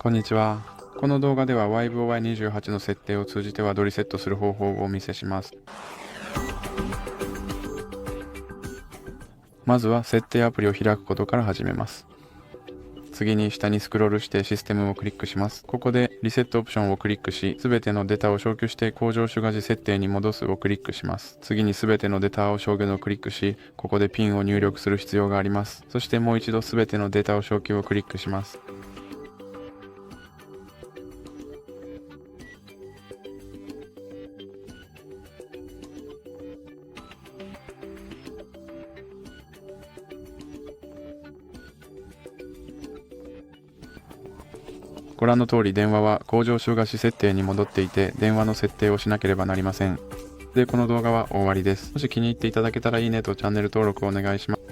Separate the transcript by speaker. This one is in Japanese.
Speaker 1: こんにちは。この動画では Vivo Y28 の設定を通じてハードリセットする方法をお見せします。まずは設定アプリを開くことから始めます。次に下にスクロールしてシステムをクリックします。ここでリセットオプションをクリックし、すべてのデータを消去して工場出荷時設定に戻すをクリックします。次にすべてのデータを消去のクリックし、ここでピンを入力する必要があります。そしてもう一度すべてのデータを消去をクリックします。ご覧の通り電話は工場出荷時設定に戻っていて、電話の設定をしなければなりません。で、この動画は終わりです。もし気に入っていただけたらいいねとチャンネル登録をお願いします。